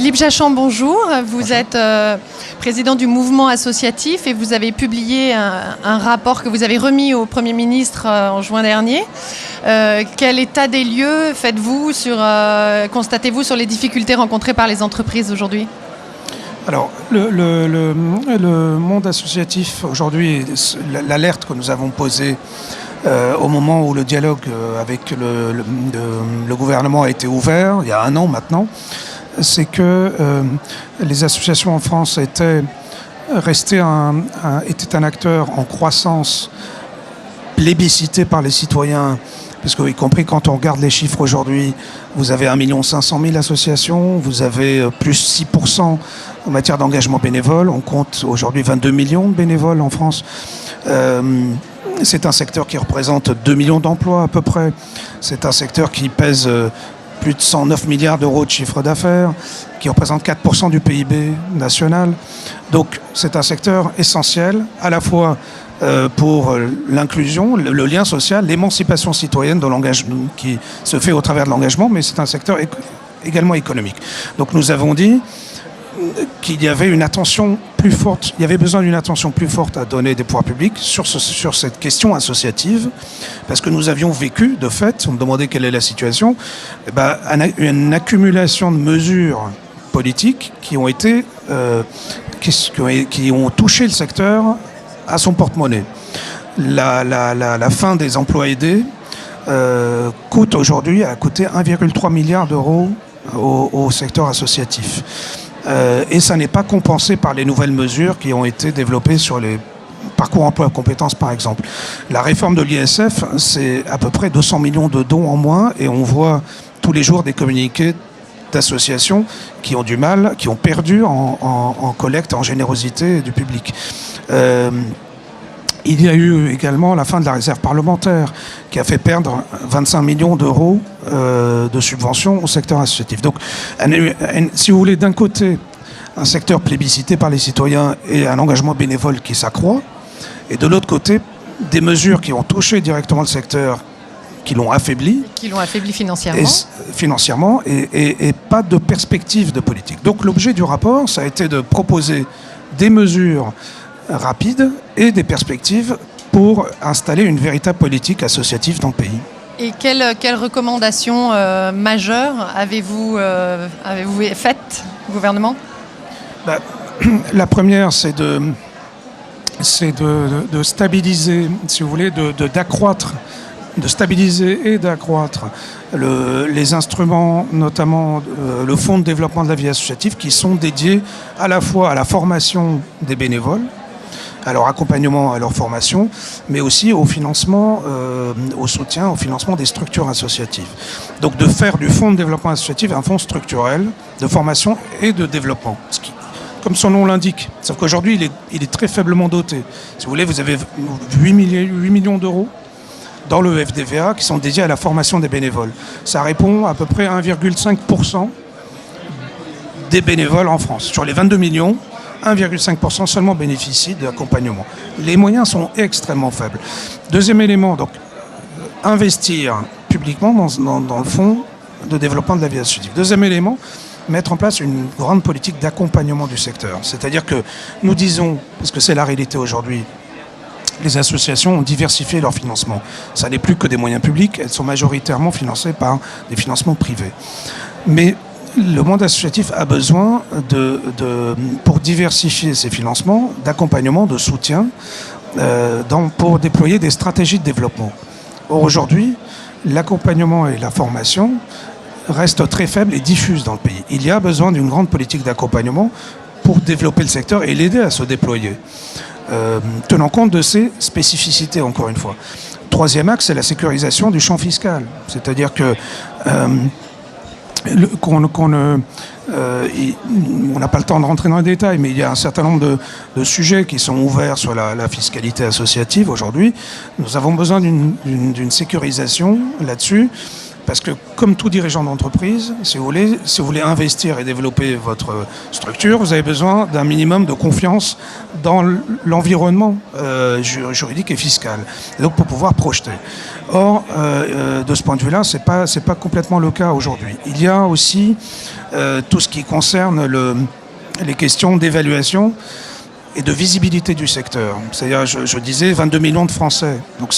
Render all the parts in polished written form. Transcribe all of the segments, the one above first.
Philippe Jachand, bonjour. Vous êtes président du mouvement associatif et vous avez publié un rapport que vous avez remis au Premier ministre en juin dernier. Quel état des lieux constatez-vous sur les difficultés rencontrées par les entreprises aujourd'hui ? Alors, le monde associatif, aujourd'hui, l'alerte que nous avons posée au moment où le dialogue avec le gouvernement a été ouvert, il y a 1 an maintenant, c'est que les associations en France étaient un acteur en croissance, plébiscité par les citoyens, parce que, y compris quand on regarde les chiffres aujourd'hui, vous avez 1 500 000 associations, vous avez plus 6% en matière d'engagement bénévole, on compte aujourd'hui 22 millions de bénévoles en France. C'est un secteur qui représente 2 millions d'emplois à peu près. C'est un secteur qui pèse plus de 109 milliards d'euros de chiffre d'affaires, qui représente 4% du PIB national. Donc c'est un secteur essentiel, à la fois pour l'inclusion, le lien social, l'émancipation citoyenne de l'engagement qui se fait au travers de l'engagement, mais c'est un secteur également économique. Donc nous avons dit qu'il y avait une attention plus forte, il y avait besoin d'une attention plus forte à donner des pouvoirs publics sur cette question associative, parce que nous avions vécu, de fait, on me demandait quelle est la situation, une accumulation de mesures politiques qui ont été, qui ont touché le secteur à son porte-monnaie. La fin des emplois aidés a coûté 1,3 milliard d'euros au secteur associatif. Et ça n'est pas compensé par les nouvelles mesures qui ont été développées sur les parcours emploi compétences par exemple. La réforme de l'ISF, c'est à peu près 200 millions de dons en moins et on voit tous les jours des communiqués d'associations qui ont du mal, qui ont perdu en collecte, en générosité du public. Il y a eu également la fin de la réserve parlementaire qui a fait perdre 25 millions d'euros de subventions au secteur associatif. Donc, si vous voulez, d'un côté, un secteur plébiscité par les citoyens et un engagement bénévole qui s'accroît, et de l'autre côté, des mesures qui ont touché directement le secteur, qui l'ont affaibli. Qui l'ont affaibli financièrement. Et pas de perspective de politique. Donc l'objet du rapport, ça a été de proposer des mesures rapides et des perspectives pour installer une véritable politique associative dans le pays. Et quelles recommandations majeures avez-vous faites au gouvernement ? La première, c'est de stabiliser, si vous voulez, de stabiliser et d'accroître les instruments, notamment le fonds de développement de la vie associative, qui sont dédiés à la fois à la formation des bénévoles, à leur accompagnement, à leur formation, mais aussi au financement, au soutien, au financement des structures associatives. Donc de faire du fonds de développement associatif un fonds structurel de formation et de développement, comme son nom l'indique. Sauf qu'aujourd'hui, il est très faiblement doté. Si vous voulez, vous avez 8 millions d'euros dans le FDVA qui sont dédiés à la formation des bénévoles. Ça répond à peu près à 1,5% des bénévoles en France. Sur les 22 millions, 1,5% seulement bénéficient de l'accompagnement. Les moyens sont extrêmement faibles. Deuxième élément, donc, investir publiquement dans le fonds de développement de la vie associative. Deuxième élément, mettre en place une grande politique d'accompagnement du secteur. C'est-à-dire que nous disons, parce que c'est la réalité aujourd'hui, les associations ont diversifié leur financement. Ça n'est plus que des moyens publics, elles sont majoritairement financées par des financements privés. Mais le monde associatif a besoin, pour diversifier ses financements, d'accompagnement, de soutien, pour déployer des stratégies de développement. Or, aujourd'hui, l'accompagnement et la formation restent très faibles et diffuses dans le pays. Il y a besoin d'une grande politique d'accompagnement pour développer le secteur et l'aider à se déployer, tenant compte de ses spécificités, encore une fois. Troisième axe, c'est la sécurisation du champ fiscal. C'est-à-dire que on n'a pas le temps de rentrer dans les détails, mais il y a un certain nombre de sujets qui sont ouverts sur la fiscalité associative aujourd'hui. Nous avons besoin d'une sécurisation là-dessus, parce que comme tout dirigeant d'entreprise, si vous voulez investir et développer votre structure, vous avez besoin d'un minimum de confiance dans l'environnement juridique et fiscal, et donc pour pouvoir projeter. Or, de ce point de vue-là, c'est pas complètement le cas aujourd'hui. Il y a aussi tout ce qui concerne les questions d'évaluation et de visibilité du secteur. C'est-à-dire, je disais, 22 millions de Français. Donc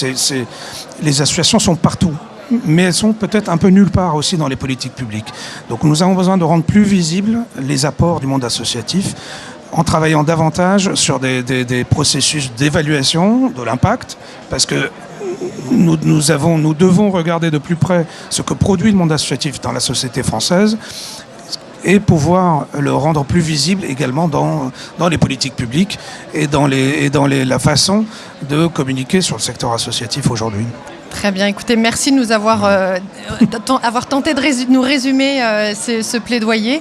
les associations sont partout, mais elles sont peut-être un peu nulle part aussi dans les politiques publiques. Donc nous avons besoin de rendre plus visibles les apports du monde associatif en travaillant davantage sur des processus d'évaluation de l'impact, parce que nous devons regarder de plus près ce que produit le monde associatif dans la société française et pouvoir le rendre plus visible également dans les politiques publiques et dans la façon de communiquer sur le secteur associatif aujourd'hui. Très bien, écoutez, merci de nous avoir tenté de nous résumer ce plaidoyer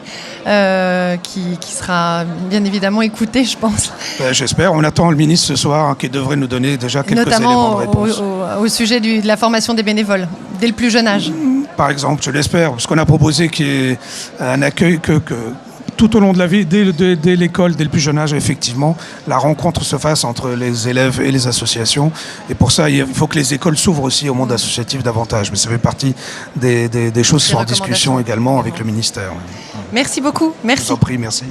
qui sera bien évidemment écouté, je pense. J'espère. On attend le ministre ce soir qui devrait nous donner déjà quelques éléments de réponse. Notamment au sujet de la formation des bénévoles, dès le plus jeune âge. Par exemple, je l'espère, parce qu'on a proposé qu'il y ait un accueil que tout au long de la vie, dès l'école, dès le plus jeune âge, effectivement, la rencontre se fasse entre les élèves et les associations. Et pour ça, il faut que les écoles s'ouvrent aussi au monde associatif davantage. Mais ça fait partie des choses qui sont en discussion également avec le ministère. Merci beaucoup. Merci. Je vous en prie, merci.